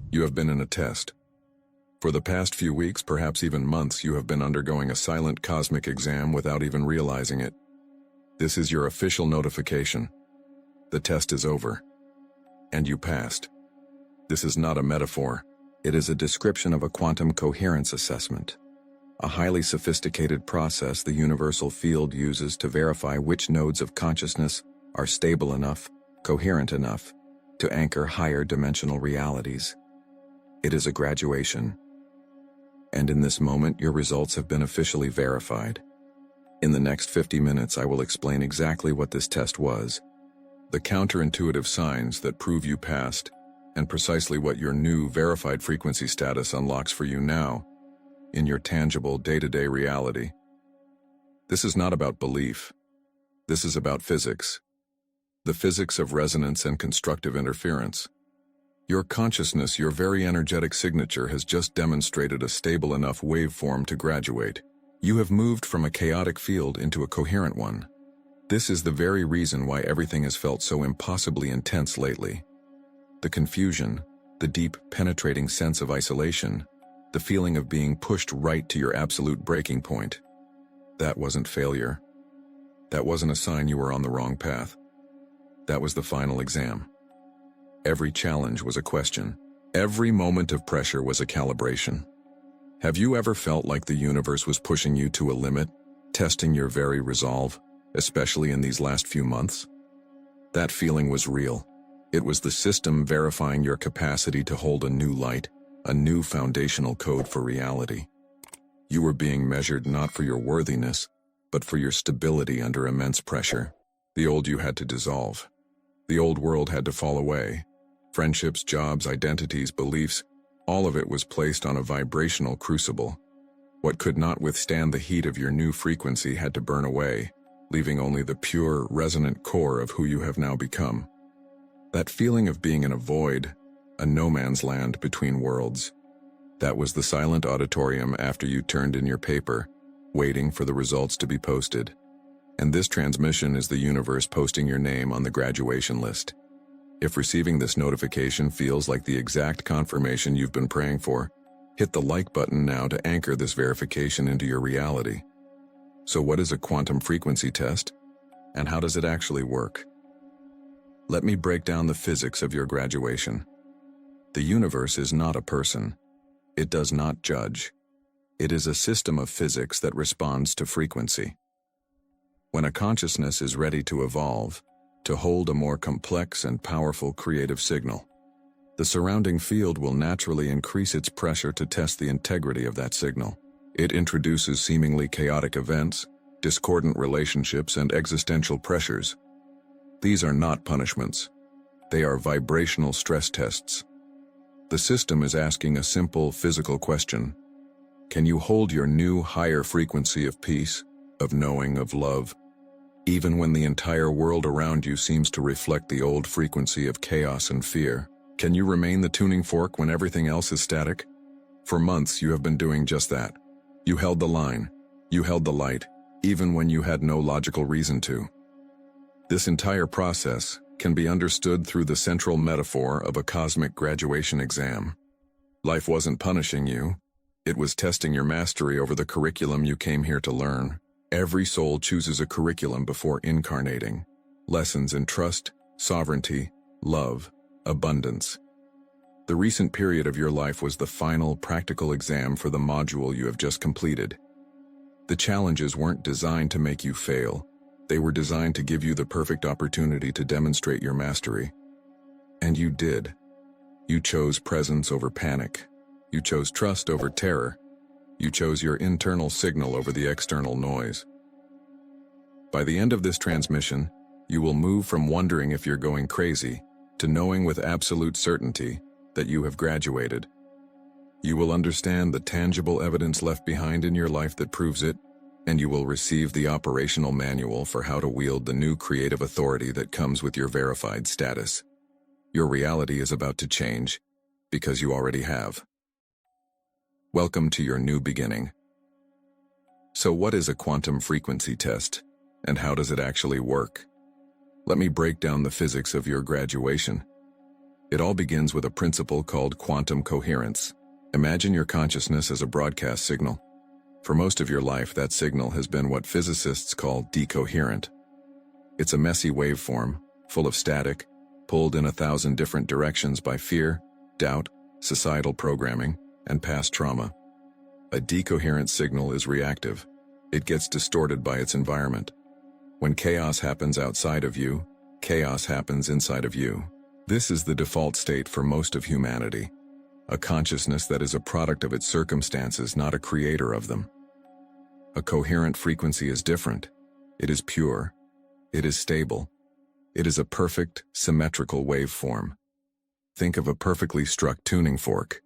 You have been in a test. For the past few weeks, perhaps even months, you have been undergoing a silent cosmic exam without even realizing it. This is your official notification. The test is over. And you passed. This is not a metaphor. It is a description of a quantum coherence assessment, a highly sophisticated process the universal field uses to verify which nodes of consciousness are stable enough, coherent enough, to anchor higher dimensional realities. It is a graduation. And in this moment, your results have been officially verified. In the next 50 minutes, I will explain exactly what this test was, the counterintuitive signs that prove you passed, and precisely what your new verified frequency status unlocks for you now, in your tangible day-to-day reality. This is not about belief. This is about physics. The physics of resonance and constructive interference. Your consciousness, your very energetic signature, has just demonstrated a stable enough waveform to graduate. You have moved from a chaotic field into a coherent one. This is the very reason why everything has felt so impossibly intense lately. The confusion, the deep, penetrating sense of isolation, the feeling of being pushed right to your absolute breaking point. That wasn't failure. That wasn't a sign you were on the wrong path. That was the final exam. Every challenge was a question. Every moment of pressure was a calibration. Have you ever felt like the universe was pushing you to a limit, testing your very resolve, especially in these last few months? That feeling was real. It was the system verifying your capacity to hold a new light, a new foundational code for reality. You were being measured not for your worthiness, but for your stability under immense pressure. The old you had to dissolve. The old world had to fall away. Friendships, jobs, identities, beliefs, all of it was placed on a vibrational crucible. What could not withstand the heat of your new frequency had to burn away, leaving only the pure, resonant core of who you have now become. That feeling of being in a void, a no man's land between worlds. That was the silent auditorium after you turned in your paper, waiting for the results to be posted. And this transmission is the universe posting your name on the graduation list. If receiving this notification feels like the exact confirmation you've been praying for, hit the like button now to anchor this verification into your reality. So what is a quantum frequency test, and how does it actually work? Let me break down the physics of your graduation. The universe is not a person. It does not judge. It is a system of physics that responds to frequency. When a consciousness is ready to evolve, to hold a more complex and powerful creative signal, the surrounding field will naturally increase its pressure to test the integrity of that signal. It introduces seemingly chaotic events, discordant relationships, and existential pressures. These are not punishments. They are vibrational stress tests. The system is asking a simple physical question. Can you hold your new higher frequency of peace, of knowing, of love, even when the entire world around you seems to reflect the old frequency of chaos and fear? Can you remain the tuning fork when everything else is static? For months you have been doing just that. You held the line. You held the light, even when you had no logical reason to. This entire process can be understood through the central metaphor of a cosmic graduation exam. Life wasn't punishing you. It was testing your mastery over the curriculum you came here to learn. Every soul chooses a curriculum before incarnating. Lessons in trust, sovereignty, love, abundance. The recent period of your life was the final practical exam for the module you have just completed. The challenges weren't designed to make you fail. They were designed to give you the perfect opportunity to demonstrate your mastery. And you did. You chose presence over panic. You chose trust over terror. You chose your internal signal over the external noise. By the end of this transmission, you will move from wondering if you're going crazy to knowing with absolute certainty that you have graduated. You will understand the tangible evidence left behind in your life that proves it, and you will receive the operational manual for how to wield the new creative authority that comes with your verified status. Your reality is about to change, because you already have. Welcome to your new beginning. So what is a quantum frequency test, and how does it actually work? Let me break down the physics of your graduation. It all begins with a principle called quantum coherence. Imagine your consciousness as a broadcast signal. For most of your life, that signal has been what physicists call decoherent. It's a messy waveform, full of static, pulled in 1,000 different directions by fear, doubt, societal programming, and past trauma. A decoherent signal is reactive. It gets distorted by its environment. When chaos happens outside of you, chaos happens inside of you. This is the default state for most of humanity. A consciousness that is a product of its circumstances, not a creator of them. A coherent frequency is different. It is pure. It is stable. It is a perfect, symmetrical waveform. Think of a perfectly struck tuning fork.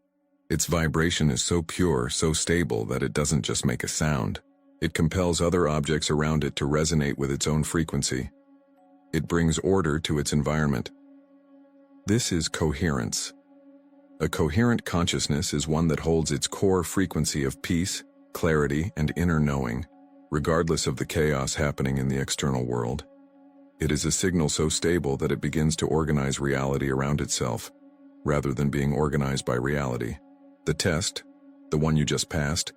Its vibration is so pure, so stable that it doesn't just make a sound. It compels other objects around it to resonate with its own frequency. It brings order to its environment. This is coherence. A coherent consciousness is one that holds its core frequency of peace, clarity, and inner knowing, regardless of the chaos happening in the external world. It is a signal so stable that it begins to organize reality around itself, rather than being organized by reality. The test, the one you just passed,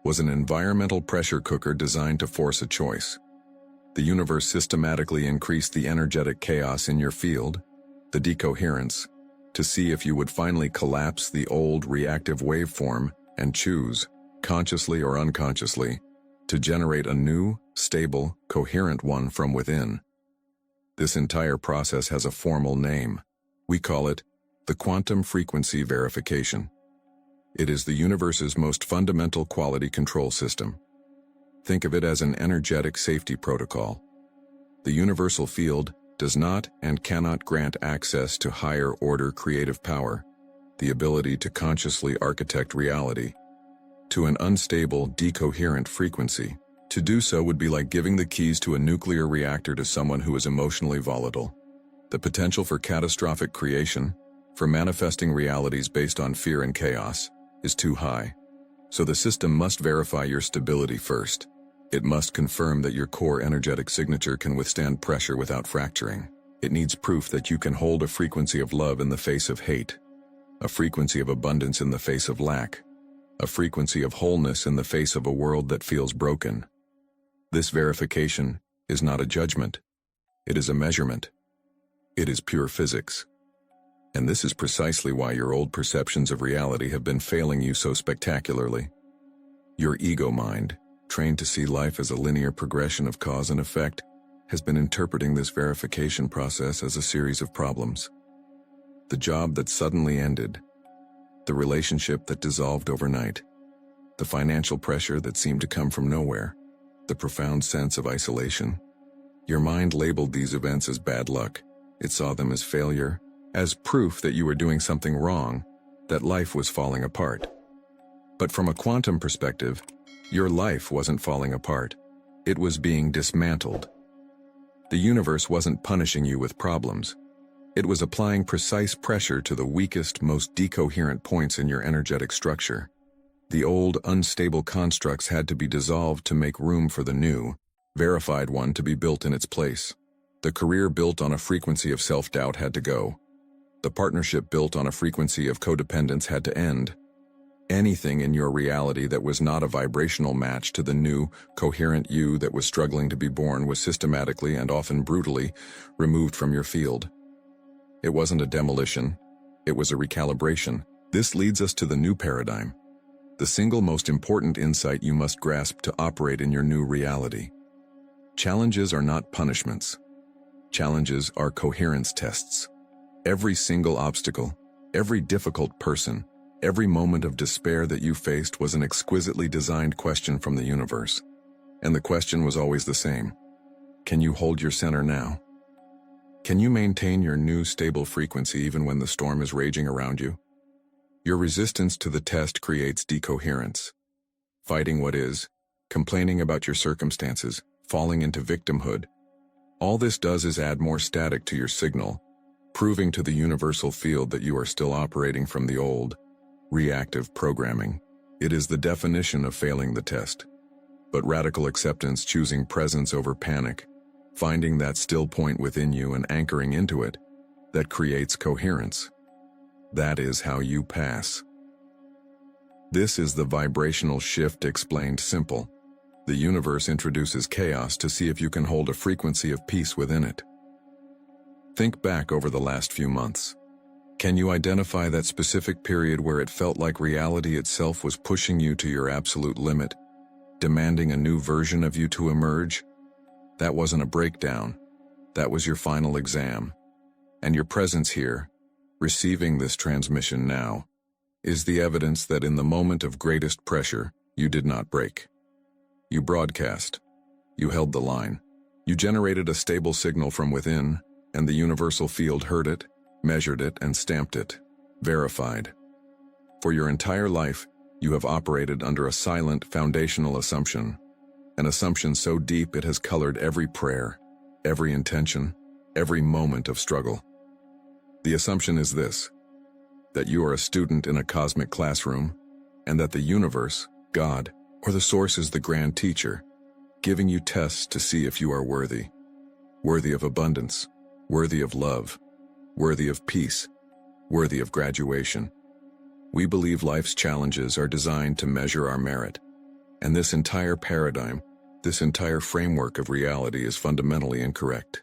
was an environmental pressure cooker designed to force a choice. The universe systematically increased the energetic chaos in your field, the decoherence, to see if you would finally collapse the old reactive waveform and choose, consciously or unconsciously, to generate a new, stable, coherent one from within. This entire process has a formal name. We call it the quantum frequency verification. It is the universe's most fundamental quality control system. Think of it as an energetic safety protocol. The universal field does not and cannot grant access to higher order creative power, the ability to consciously architect reality, to an unstable, decoherent frequency. To do so would be like giving the keys to a nuclear reactor to someone who is emotionally volatile. The potential for catastrophic creation, for manifesting realities based on fear and chaos, is too high. So the system must verify your stability first. It must confirm that your core energetic signature can withstand pressure without fracturing. It needs proof that you can hold a frequency of love in the face of hate, a frequency of abundance in the face of lack, a frequency of wholeness in the face of a world that feels broken. This verification is not a judgment. It is a measurement. It is pure physics. And this is precisely why your old perceptions of reality have been failing you so spectacularly. Your ego mind, trained to see life as a linear progression of cause and effect, has been interpreting this verification process as a series of problems. The job that suddenly ended, the relationship that dissolved overnight, the financial pressure that seemed to come from nowhere, the profound sense of isolation. Your mind labeled these events as bad luck. It saw them as failure, as proof that you were doing something wrong, that life was falling apart. But from a quantum perspective, your life wasn't falling apart. It was being dismantled. The universe wasn't punishing you with problems. It was applying precise pressure to the weakest, most decoherent points in your energetic structure. The old, unstable constructs had to be dissolved to make room for the new, verified one to be built in its place. The career built on a frequency of self-doubt had to go. The partnership built on a frequency of codependence had to end. Anything in your reality that was not a vibrational match to the new, coherent you that was struggling to be born was systematically and often brutally removed from your field. It wasn't a demolition, it was a recalibration. This leads us to the new paradigm, the single most important insight you must grasp to operate in your new reality. Challenges are not punishments. Challenges are coherence tests. Every single obstacle, every difficult person, every moment of despair that you faced was an exquisitely designed question from the universe. And the question was always the same. Can you hold your center now? Can you maintain your new stable frequency even when the storm is raging around you? Your resistance to the test creates decoherence. Fighting what is, complaining about your circumstances, falling into victimhood. All this does is add more static to your signal, proving to the universal field that you are still operating from the old, reactive programming. It is the definition of failing the test. But radical acceptance, choosing presence over panic, finding that still point within you and anchoring into it, that creates coherence. That is how you pass. This is the vibrational shift explained simple. The universe introduces chaos to see if you can hold a frequency of peace within it. Think back over the last few months. Can you identify that specific period where it felt like reality itself was pushing you to your absolute limit, demanding a new version of you to emerge? That wasn't a breakdown. That was your final exam. And your presence here, receiving this transmission now, is the evidence that in the moment of greatest pressure, you did not break. You broadcast. You held the line. You generated a stable signal from within, and the universal field heard it, measured it, and stamped it. Verified. For your entire life, you have operated under a silent, foundational assumption. An assumption so deep it has colored every prayer, every intention, every moment of struggle. The assumption is this: that you are a student in a cosmic classroom, and that the universe, God, or the source is the grand teacher, giving you tests to see if you are worthy. Worthy of abundance, worthy of love, worthy of peace, worthy of graduation. We believe life's challenges are designed to measure our merit, and this entire paradigm, this entire framework of reality is fundamentally incorrect.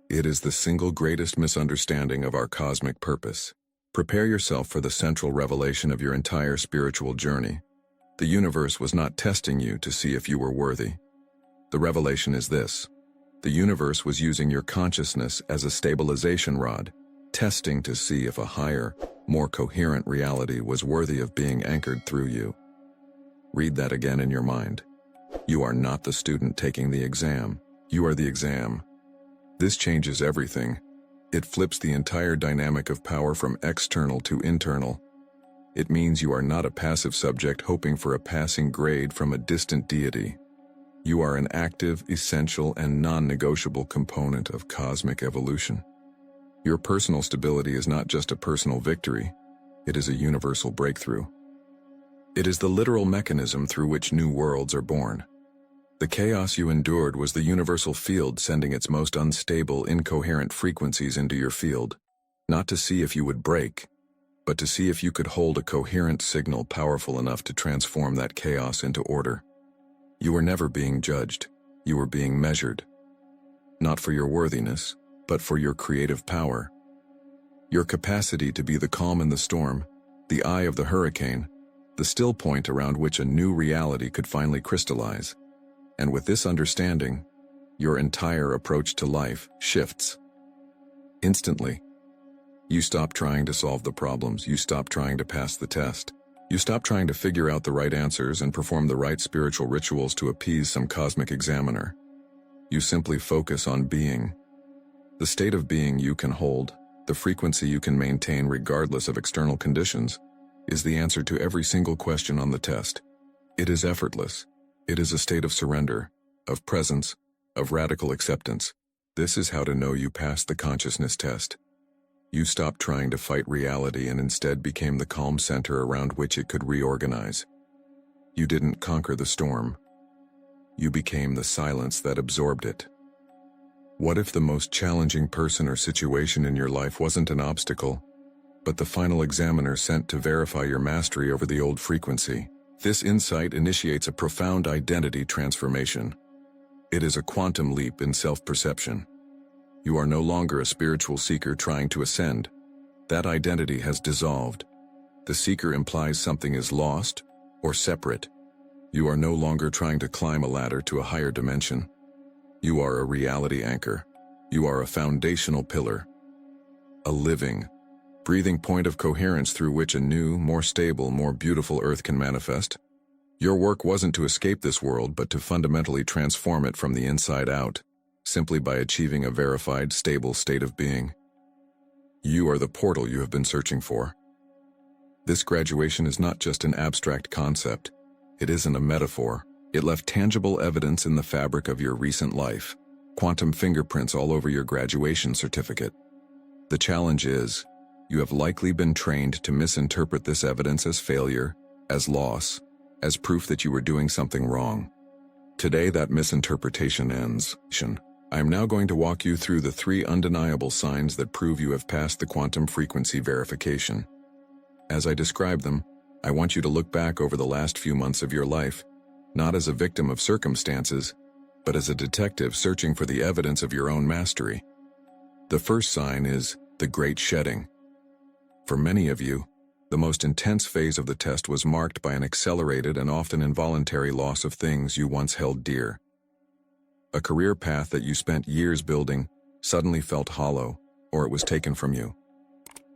It is the single greatest misunderstanding of our cosmic purpose. Prepare yourself for the central revelation of your entire spiritual journey. The universe was not testing you to see if you were worthy. The revelation is this: the universe was using your consciousness as a stabilization rod, testing to see if a higher, more coherent reality was worthy of being anchored through you. Read that again in your mind. You are not the student taking the exam. You are the exam. This changes everything. It flips the entire dynamic of power from external to internal. It means you are not a passive subject hoping for a passing grade from a distant deity. You are an active, essential, and non-negotiable component of cosmic evolution. Your personal stability is not just a personal victory, it is a universal breakthrough. It is the literal mechanism through which new worlds are born. The chaos you endured was the universal field sending its most unstable, incoherent frequencies into your field, not to see if you would break, but to see if you could hold a coherent signal powerful enough to transform that chaos into order. You were never being judged, you were being measured. Not for your worthiness, but for your creative power. Your capacity to be the calm in the storm, the eye of the hurricane, the still point around which a new reality could finally crystallize. And with this understanding, your entire approach to life shifts. Instantly, you stop trying to solve the problems, you stop trying to pass the test. You stop trying to figure out the right answers and perform the right spiritual rituals to appease some cosmic examiner. You simply focus on being. The state of being you can hold, the frequency you can maintain regardless of external conditions, is the answer to every single question on the test. It is effortless. It is a state of surrender, of presence, of radical acceptance. This is how to know you passed the consciousness test. You stopped trying to fight reality and instead became the calm center around which it could reorganize. You didn't conquer the storm. You became the silence that absorbed it. What if the most challenging person or situation in your life wasn't an obstacle, but the final examiner sent to verify your mastery over the old frequency? This insight initiates a profound identity transformation. It is a quantum leap in self-perception. You are no longer a spiritual seeker trying to ascend. That identity has dissolved. The seeker implies something is lost or separate. You are no longer trying to climb a ladder to a higher dimension. You are a reality anchor. You are a foundational pillar. A living, breathing point of coherence through which a new, more stable, more beautiful earth can manifest. Your work wasn't to escape this world, but to fundamentally transform it from the inside out, simply by achieving a verified, stable state of being. You are the portal you have been searching for. This graduation is not just an abstract concept. It isn't a metaphor. It left tangible evidence in the fabric of your recent life, quantum fingerprints all over your graduation certificate. The challenge is, you have likely been trained to misinterpret this evidence as failure, as loss, as proof that you were doing something wrong. Today that misinterpretation ends. I am now going to walk you through the 3 undeniable signs that prove you have passed the quantum frequency verification. As I describe them, I want you to look back over the last few months of your life, not as a victim of circumstances, but as a detective searching for the evidence of your own mastery. The first sign is the great shedding. For many of you, the most intense phase of the test was marked by an accelerated and often involuntary loss of things you once held dear. A career path that you spent years building suddenly felt hollow, or it was taken from you.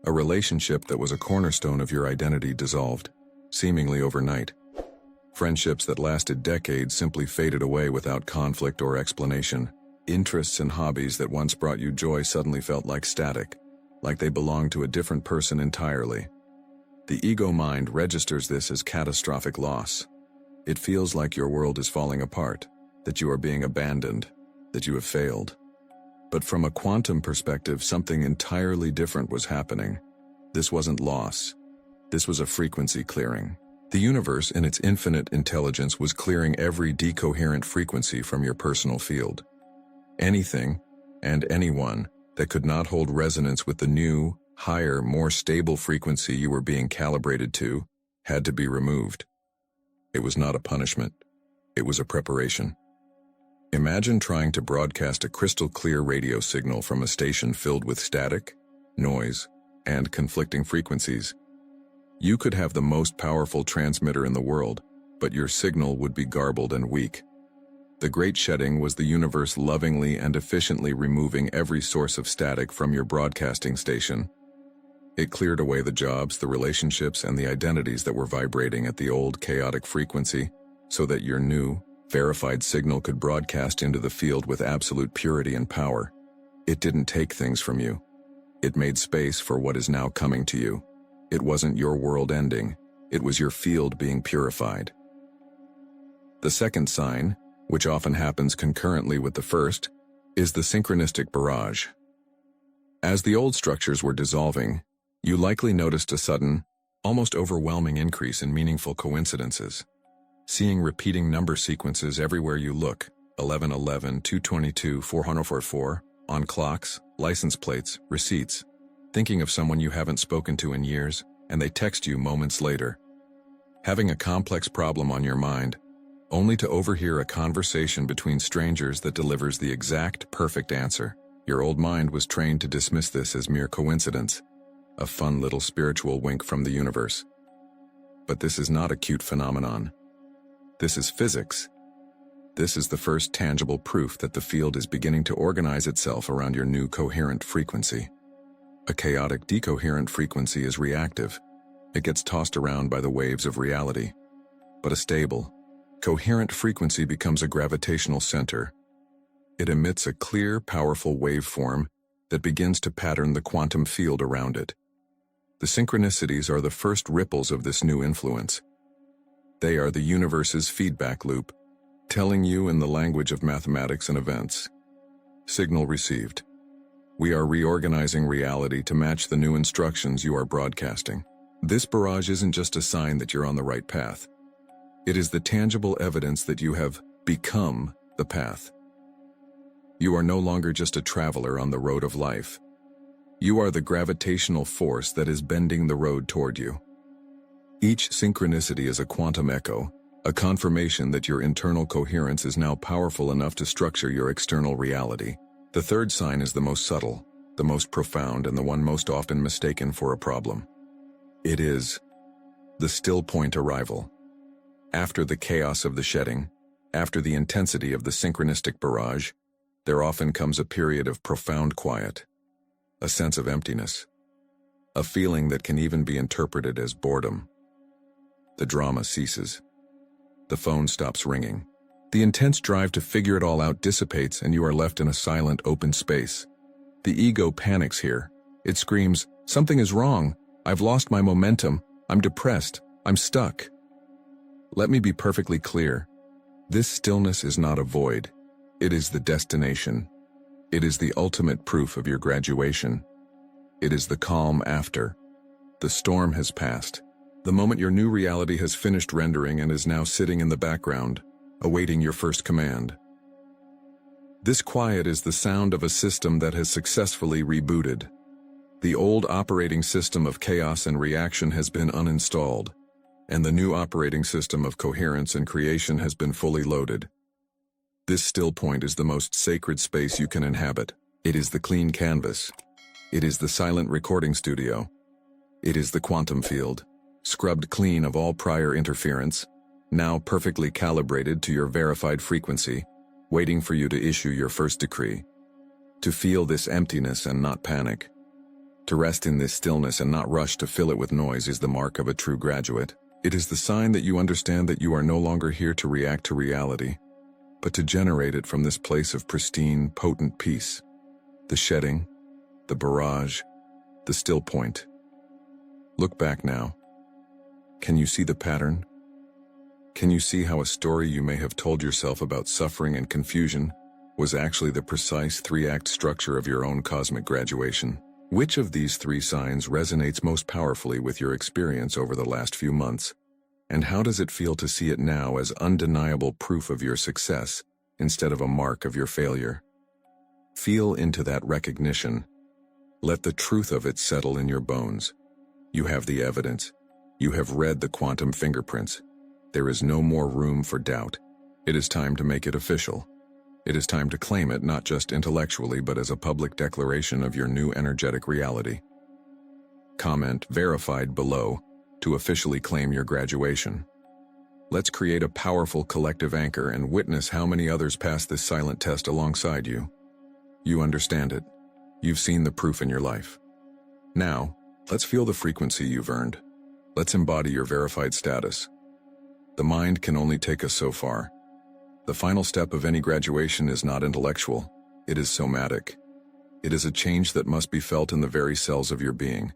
A relationship that was a cornerstone of your identity dissolved, seemingly overnight. Friendships that lasted decades simply faded away without conflict or explanation. Interests and hobbies that once brought you joy suddenly felt like static, like they belonged to a different person entirely. The ego mind registers this as catastrophic loss. It feels like your world is falling apart, that you are being abandoned, that you have failed. But from a quantum perspective, something entirely different was happening. This wasn't loss. This was a frequency clearing. The universe, in its infinite intelligence, was clearing every decoherent frequency from your personal field. Anything and anyone that could not hold resonance with the new, higher, more stable frequency you were being calibrated to had to be removed. It was not a punishment. It was a preparation. Imagine trying to broadcast a crystal-clear radio signal from a station filled with static, noise, and conflicting frequencies. You could have the most powerful transmitter in the world, but your signal would be garbled and weak. The Great Shedding was the universe lovingly and efficiently removing every source of static from your broadcasting station. It cleared away the jobs, the relationships, and the identities that were vibrating at the old chaotic frequency, so that your new, verified signal could broadcast into the field with absolute purity and power. It didn't take things from you. It made space for what is now coming to you. It wasn't your world ending. It was your field being purified. The second sign, which often happens concurrently with the first, is the synchronistic barrage. As the old structures were dissolving, you likely noticed a sudden, almost overwhelming increase in meaningful coincidences. Seeing repeating number sequences everywhere you look, 1111, 222, 444, on clocks, license plates, receipts. Thinking of someone you haven't spoken to in years, and they text you moments later. Having a complex problem on your mind, only to overhear a conversation between strangers that delivers the exact, perfect answer. Your old mind was trained to dismiss this as mere coincidence, a fun little spiritual wink from the universe. But this is not a cute phenomenon. This is physics. This is the first tangible proof that the field is beginning to organize itself around your new coherent frequency. A chaotic, decoherent frequency is reactive. It gets tossed around by the waves of reality. But a stable, coherent frequency becomes a gravitational center. It emits a clear, powerful waveform that begins to pattern the quantum field around it. The synchronicities are the first ripples of this new influence. They are the universe's feedback loop, telling you in the language of mathematics and events. Signal received. We are reorganizing reality to match the new instructions you are broadcasting. This barrage isn't just a sign that you're on the right path. It is the tangible evidence that you have become the path. You are no longer just a traveler on the road of life. You are the gravitational force that is bending the road toward you. Each synchronicity is a quantum echo, a confirmation that your internal coherence is now powerful enough to structure your external reality. The third sign is the most subtle, the most profound, and the one most often mistaken for a problem. It is the still point arrival. After the chaos of the shedding, after the intensity of the synchronistic barrage, there often comes a period of profound quiet, a sense of emptiness, a feeling that can even be interpreted as boredom. The drama ceases. The phone stops ringing. The intense drive to figure it all out dissipates, and you are left in a silent, open space. The ego panics here. It screams, "Something is wrong. I've lost my momentum. I'm depressed. I'm stuck." Let me be perfectly clear. This stillness is not a void. It is the destination. It is the ultimate proof of your graduation. It is the calm after. The storm has passed. The moment your new reality has finished rendering and is now sitting in the background, awaiting your first command. This quiet is the sound of a system that has successfully rebooted. The old operating system of chaos and reaction has been uninstalled, and the new operating system of coherence and creation has been fully loaded. This still point is the most sacred space you can inhabit. It is the clean canvas. It is the silent recording studio. It is the quantum field, scrubbed clean of all prior interference, now perfectly calibrated to your verified frequency, waiting for you to issue your first decree. To feel this emptiness and not panic. To rest in this stillness and not rush to fill it with noise is the mark of a true graduate. It is the sign that you understand that you are no longer here to react to reality, but to generate it from this place of pristine, potent peace. The shedding, the barrage, the still point. Look back now. Can you see the pattern? Can you see how a story you may have told yourself about suffering and confusion was actually the precise three-act structure of your own cosmic graduation? Which of these three signs resonates most powerfully with your experience over the last few months? And how does it feel to see it now as undeniable proof of your success instead of a mark of your failure? Feel into that recognition. Let the truth of it settle in your bones. You have the evidence. You have read the quantum fingerprints. There is no more room for doubt. It is time to make it official. It is time to claim it not just intellectually but as a public declaration of your new energetic reality. Comment verified below to officially claim your graduation. Let's create a powerful collective anchor and witness how many others pass this silent test alongside you. You understand it. You've seen the proof in your life. Now, let's feel the frequency you've earned. Let's embody your verified status. The mind can only take us so far. The final step of any graduation is not intellectual, it is somatic. It is a change that must be felt in the very cells of your being.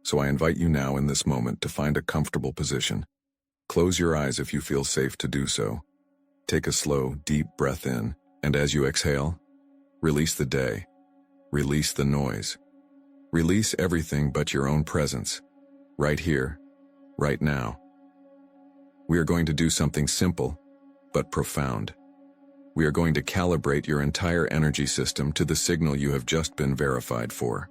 So I invite you now in this moment to find a comfortable position. Close your eyes if you feel safe to do so. Take a slow, deep breath in, and as you exhale, release the day. Release the noise. Release everything but your own presence. Right here, right now. We are going to do something simple, but profound. We are going to calibrate your entire energy system to the signal you have just been verified for.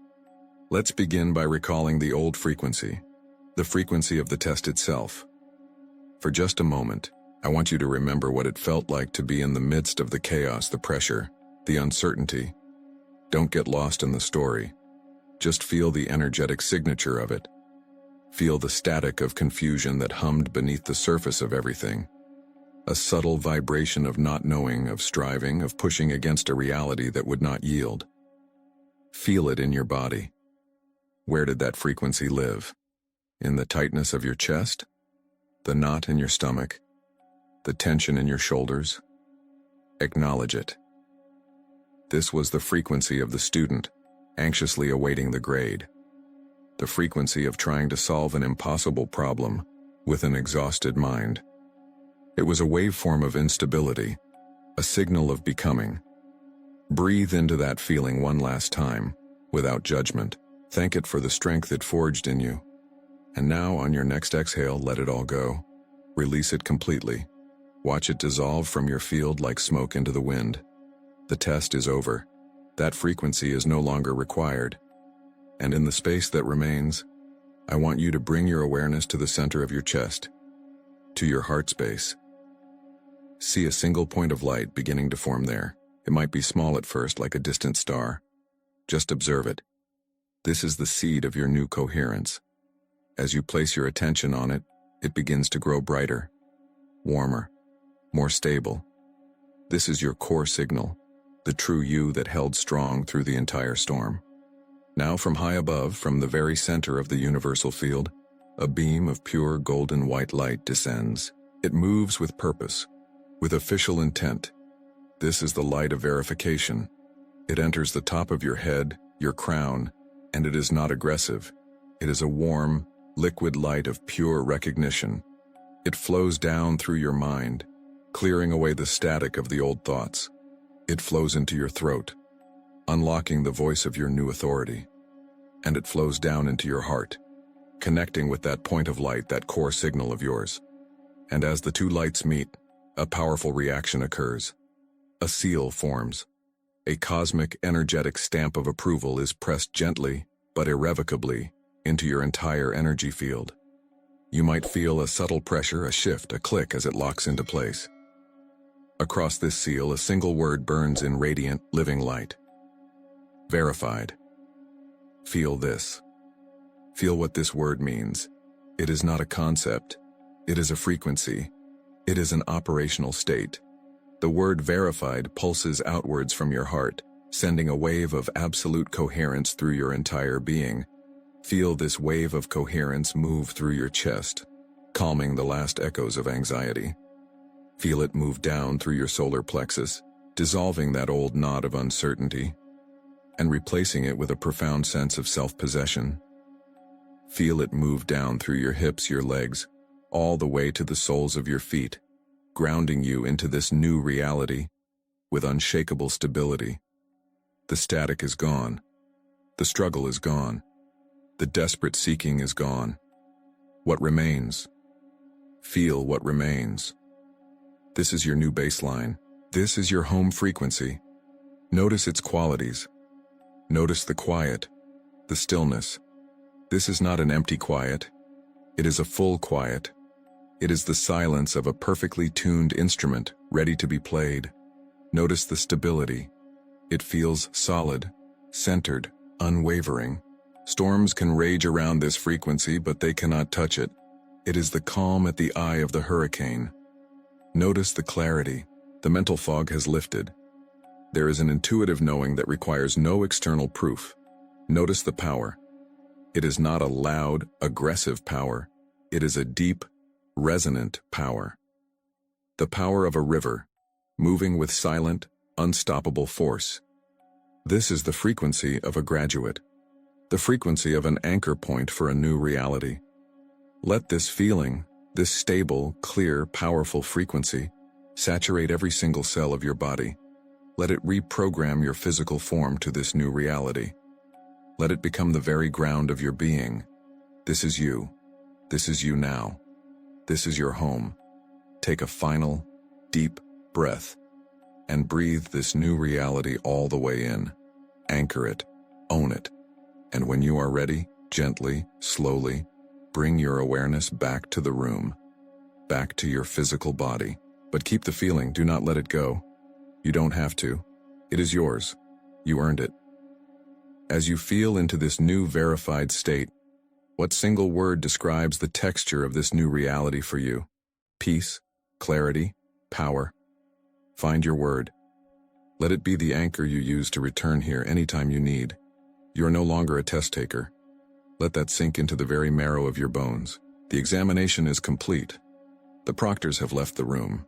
Let's begin by recalling the old frequency, the frequency of the test itself. For just a moment, I want you to remember what it felt like to be in the midst of the chaos, the pressure, the uncertainty. Don't get lost in the story. Just feel the energetic signature of it. Feel the static of confusion that hummed beneath the surface of everything. A subtle vibration of not knowing, of striving, of pushing against a reality that would not yield. Feel it in your body. Where did that frequency live? In the tightness of your chest? The knot in your stomach? The tension in your shoulders? Acknowledge it. This was the frequency of the student, anxiously awaiting the grade. The frequency of trying to solve an impossible problem with an exhausted mind. It was a waveform of instability, a signal of becoming. Breathe into that feeling one last time, without judgment. Thank it for the strength it forged in you. And now, on your next exhale, let it all go. Release it completely. Watch it dissolve from your field like smoke into the wind. The test is over. That frequency is no longer required. And in the space that remains, I want you to bring your awareness to the center of your chest, to your heart space. See a single point of light beginning to form there. It might be small at first, like a distant star. Just observe it. This is the seed of your new coherence. As you place your attention on it, it begins to grow brighter, warmer, more stable. This is your core signal, the true you that held strong through the entire storm. Now from high above, from the very center of the universal field, a beam of pure golden white light descends. It moves with purpose, with official intent. This is the light of verification. It enters the top of your head, your crown, and it is not aggressive. It is a warm, liquid light of pure recognition. It flows down through your mind, clearing away the static of the old thoughts. It flows into your throat, unlocking the voice of your new authority. And it flows down into your heart, connecting with that point of light, that core signal of yours. And as the two lights meet, a powerful reaction occurs. A seal forms, A cosmic, energetic stamp of approval is pressed gently, but irrevocably, into your entire energy field. You might feel a subtle pressure, a shift, a click as it locks into place. Across this seal, a single word burns in radiant, living light. Verified. Feel this. Feel what this word means. It is not a concept. It is a frequency. It is an operational state. The word verified pulses outwards from your heart, sending a wave of absolute coherence through your entire being. Feel this wave of coherence move through your chest, calming the last echoes of anxiety. Feel it move down through your solar plexus, dissolving that old knot of uncertainty, and replacing it with a profound sense of self-possession. Feel it move down through your hips, your legs, all the way to the soles of your feet, grounding you into this new reality with unshakable stability. The static is gone. The struggle is gone. The desperate seeking is gone. What remains? Feel what remains. This is your new baseline. This is your home frequency. Notice its qualities. Notice the quiet, the stillness. This is not an empty quiet. It is a full quiet. It is the silence of a perfectly tuned instrument ready to be played. Notice the stability. It feels solid, centered, unwavering. Storms can rage around this frequency, but they cannot touch it. It is the calm at the eye of the hurricane. Notice the clarity. The mental fog has lifted. There is an intuitive knowing that requires no external proof. Notice the power. It is not a loud, aggressive power. It is a deep, resonant power. The power of a river, moving with silent, unstoppable force. This is the frequency of a graduate. The frequency of an anchor point for a new reality. Let this feeling, this stable, clear, powerful frequency, saturate every single cell of your body. Let it reprogram your physical form to this new reality. Let it become the very ground of your being. This is you. This is you now. This is your home. Take a final, deep breath and breathe this new reality all the way in. Anchor it, own it. And when you are ready, gently, slowly, bring your awareness back to the room, back to your physical body. But keep the feeling, do not let it go. You don't have to. It is yours. You earned it. As you feel into this new verified state, what single word describes the texture of this new reality for you? Peace, clarity, power. Find your word. Let it be the anchor you use to return here anytime you need. You are no longer a test taker. Let that sink into the very marrow of your bones. The examination is complete. The proctors have left the room.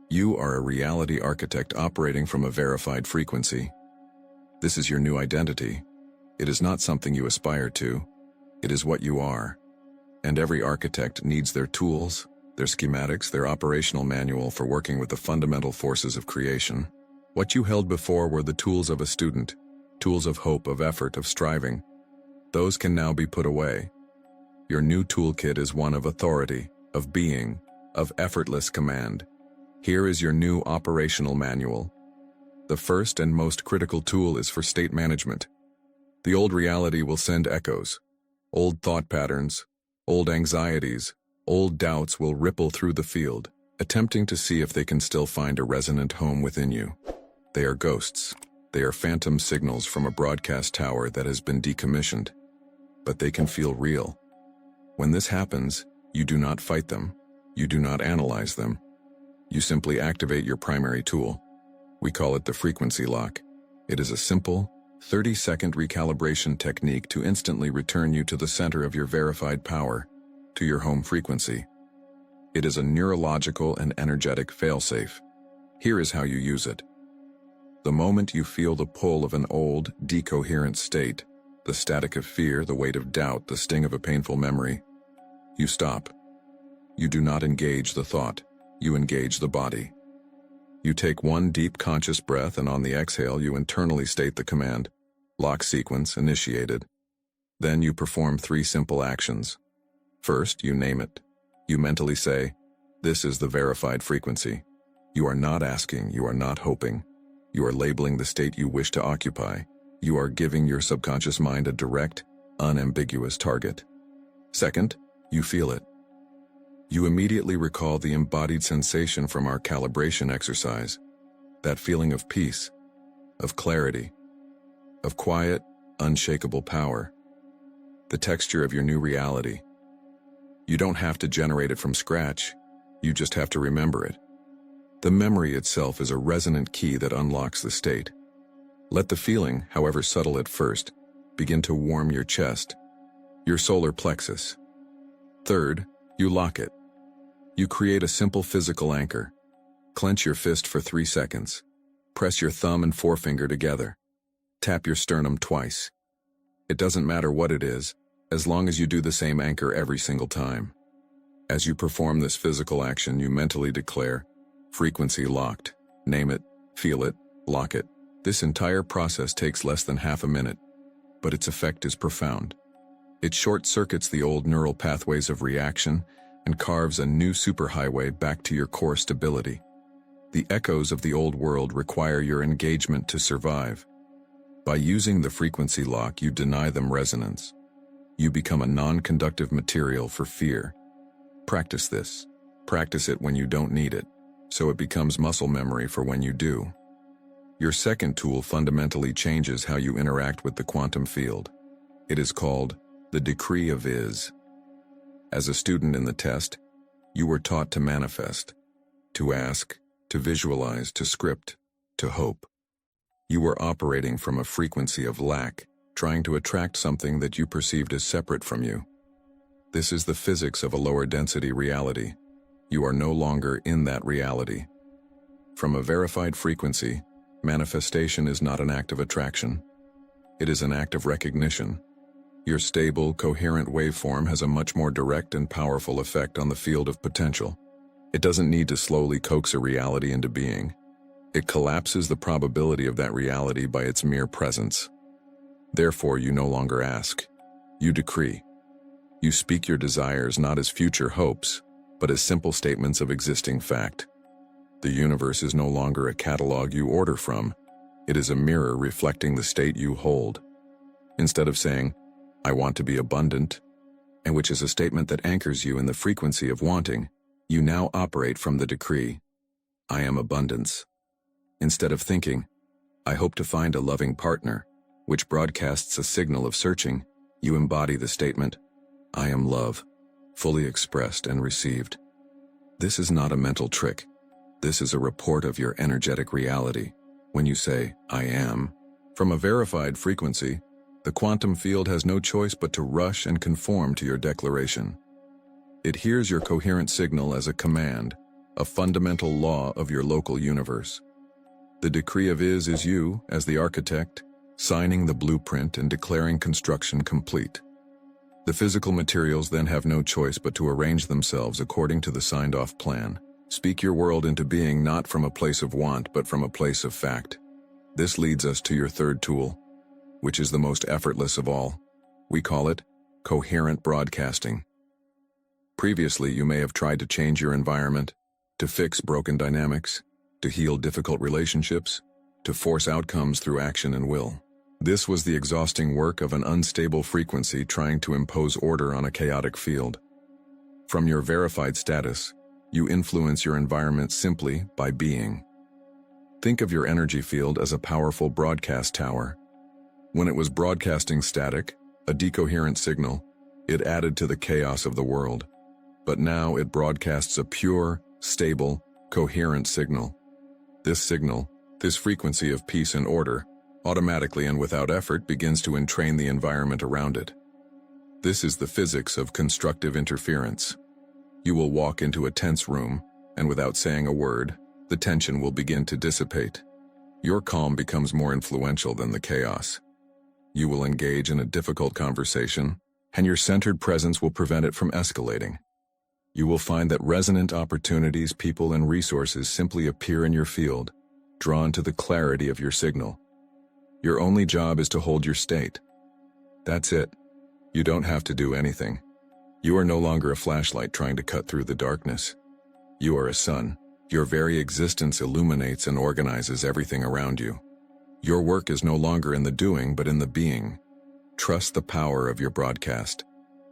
You are a reality architect operating from a verified frequency. This is your new identity. It is not something you aspire to. It is what you are. And every architect needs their tools, their schematics, their operational manual for working with the fundamental forces of creation. What you held before were the tools of a student, tools of hope, of effort, of striving. Those can now be put away. Your new toolkit is one of authority, of being, of effortless command. Here is your new operational manual. The first and most critical tool is for state management. The old reality will send echoes. Old thought patterns, old anxieties, old doubts will ripple through the field, attempting to see if they can still find a resonant home within you. They are ghosts. They are phantom signals from a broadcast tower that has been decommissioned. But they can feel real. When this happens, you do not fight them. You do not analyze them. You simply activate your primary tool. We call it the frequency lock. It is a simple, 30-second recalibration technique to instantly return you to the center of your verified power, to your home frequency. It is a neurological and energetic failsafe. Here is how you use it. The moment you feel the pull of an old, decoherent state, the static of fear, the weight of doubt, the sting of a painful memory, you stop. You do not engage the thought. You engage the body. You take one deep conscious breath, and on the exhale you internally state the command, lock sequence initiated. Then you perform 3 simple actions. First, you name it. You mentally say, this is the verified frequency. You are not asking, you are not hoping. You are labeling the state you wish to occupy. You are giving your subconscious mind a direct, unambiguous target. Second, you feel it. You immediately recall the embodied sensation from our calibration exercise, that feeling of peace, of clarity, of quiet, unshakable power, the texture of your new reality. You don't have to generate it from scratch, you just have to remember it. The memory itself is a resonant key that unlocks the state. Let the feeling, however subtle at first, begin to warm your chest, your solar plexus. Third, you lock it. You create a simple physical anchor. Clench your fist for 3 seconds. Press your thumb and forefinger together. Tap your sternum twice. It doesn't matter what it is, as long as you do the same anchor every single time. As you perform this physical action, you mentally declare, frequency locked. Name it, feel it, lock it. This entire process takes less than half a minute, but its effect is profound. It short-circuits the old neural pathways of reaction and carves a new superhighway back to your core stability. The echoes of the old world require your engagement to survive. By using the frequency lock, you deny them resonance. You become a non-conductive material for fear. Practice this. Practice it when you don't need it, so it becomes muscle memory for when you do. Your second tool fundamentally changes how you interact with the quantum field. It is called the decree of is. As a student in the test, you were taught to manifest, to ask, to visualize, to script, to hope. You were operating from a frequency of lack, trying to attract something that you perceived as separate from you. This is the physics of a lower density reality. You are no longer in that reality. From a verified frequency, manifestation is not an act of attraction. It is an act of recognition. Your stable, coherent waveform has a much more direct and powerful effect on the field of potential. It doesn't need to slowly coax a reality into being. It collapses the probability of that reality by its mere presence. Therefore, you no longer ask. You decree. You speak your desires not as future hopes, but as simple statements of existing fact. The universe is no longer a catalog you order from. It is a mirror reflecting the state you hold. Instead of saying, I want to be abundant, and which is a statement that anchors you in the frequency of wanting, you now operate from the decree, I am abundance. Instead of thinking, I hope to find a loving partner, which broadcasts a signal of searching, you embody the statement, I am love, fully expressed and received. This is not a mental trick. This is a report of your energetic reality. When you say, I am, from a verified frequency, the quantum field has no choice but to rush and conform to your declaration. It hears your coherent signal as a command, a fundamental law of your local universe. The decree of is you, as the architect, signing the blueprint and declaring construction complete. The physical materials then have no choice but to arrange themselves according to the signed-off plan. Speak your world into being not from a place of want, but from a place of fact. This leads us to your third tool, which is the most effortless of all. We call it coherent broadcasting. Previously, you may have tried to change your environment, to fix broken dynamics, to heal difficult relationships, to force outcomes through action and will. This was the exhausting work of an unstable frequency trying to impose order on a chaotic field. From your verified status, you influence your environment simply by being. Think of your energy field as a powerful broadcast tower. When it was broadcasting static, a decoherent signal, it added to the chaos of the world. But now it broadcasts a pure, stable, coherent signal. This signal, this frequency of peace and order, automatically and without effort begins to entrain the environment around it. This is the physics of constructive interference. You will walk into a tense room, and without saying a word, the tension will begin to dissipate. Your calm becomes more influential than the chaos. You will engage in a difficult conversation, and your centered presence will prevent it from escalating. You will find that resonant opportunities, people, and resources simply appear in your field, drawn to the clarity of your signal. Your only job is to hold your state. That's it. You don't have to do anything. You are no longer a flashlight trying to cut through the darkness. You are a sun, Your very existence illuminates and organizes everything around you. Your work is no longer in the doing, but in the being. Trust the power of your broadcast.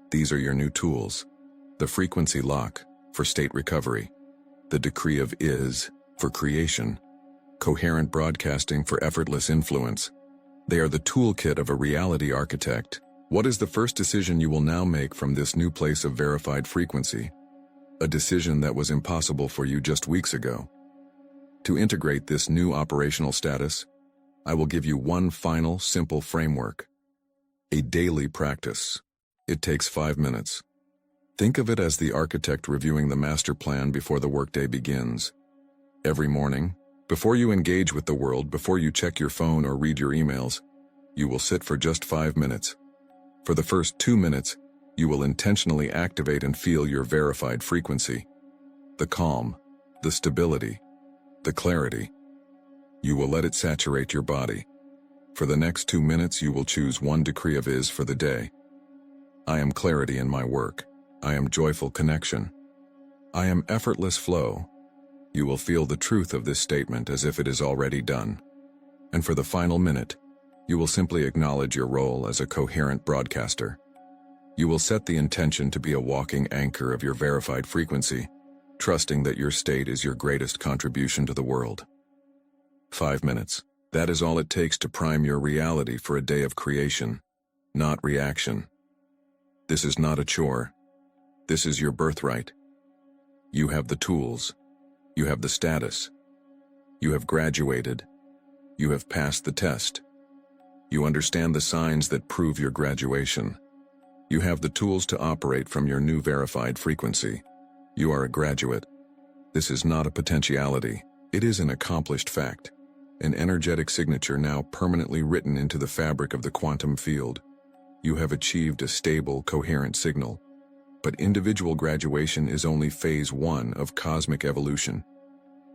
These are your new tools. The frequency lock, for state recovery. The decree of is, for creation. Coherent broadcasting for effortless influence. They are the toolkit of a reality architect. What is the first decision you will now make from this new place of verified frequency? A decision that was impossible for you just weeks ago. To integrate this new operational status, I will give you one final, simple framework. A daily practice. It takes 5 minutes. Think of it as the architect reviewing the master plan before the workday begins. Every morning, before you engage with the world, before you check your phone or read your emails, you will sit for just 5 minutes. For the first 2 minutes, you will intentionally activate and feel your verified frequency. The calm, the stability, the clarity. You will let it saturate your body. For the next 2 minutes, you will choose one decree of is for the day. I am clarity in my work. I am joyful connection. I am effortless flow. You will feel the truth of this statement as if it is already done. And for the final minute, you will simply acknowledge your role as a coherent broadcaster. You will set the intention to be a walking anchor of your verified frequency, trusting that your state is your greatest contribution to the world. 5 minutes. That is all it takes to prime your reality for a day of creation, not reaction. This is not a chore. This is your birthright. You have the tools. You have the status. You have graduated. You have passed the test. You understand the signs that prove your graduation. You have the tools to operate from your new verified frequency. You are a graduate. This is not a potentiality. It is an accomplished fact. An energetic signature now permanently written into the fabric of the quantum field. You have achieved a stable, coherent signal. But individual graduation is only phase 1 of cosmic evolution.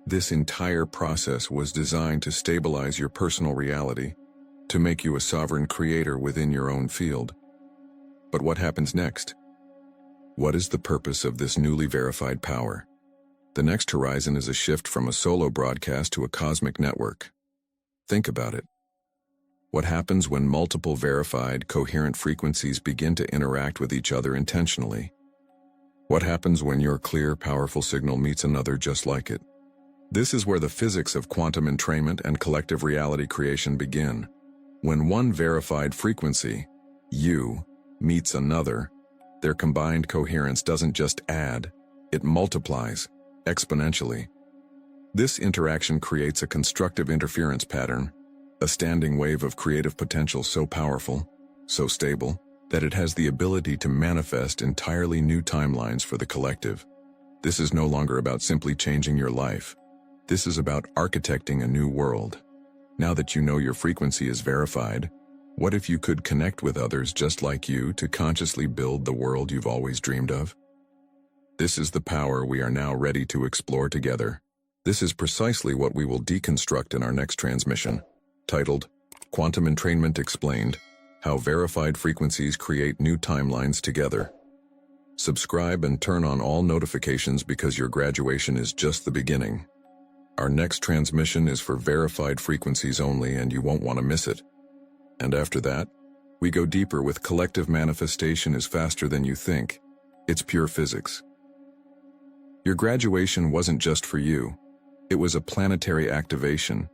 This entire process was designed to stabilize your personal reality, to make you a sovereign creator within your own field. But what happens next? What is the purpose of this newly verified power? The next horizon is a shift from a solo broadcast to a cosmic network. Think about it. What happens when multiple verified, coherent frequencies begin to interact with each other intentionally? What happens when your clear, powerful signal meets another just like it? This is where the physics of quantum entrainment and collective reality creation begin. When one verified frequency, you, meets another, their combined coherence doesn't just add, it multiplies exponentially. This interaction creates a constructive interference pattern, a standing wave of creative potential so powerful, so stable, that it has the ability to manifest entirely new timelines for the collective. This is no longer about simply changing your life. This is about architecting a new world. Now that you know your frequency is verified, what if you could connect with others just like you to consciously build the world you've always dreamed of? This is the power we are now ready to explore together. This is precisely what we will deconstruct in our next transmission, titled Quantum Entrainment Explained: How Verified Frequencies Create New Timelines Together. Subscribe and turn on all notifications because your graduation is just the beginning. Our next transmission is for verified frequencies only, and you won't want to miss it. And after that, we go deeper with collective manifestation is faster than you think. It's pure physics. Your graduation wasn't just for you. It was a planetary activation,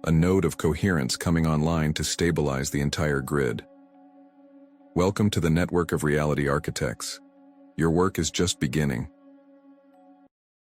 a node of coherence coming online to stabilize the entire grid. Welcome to the network of reality architects. Your work is just beginning.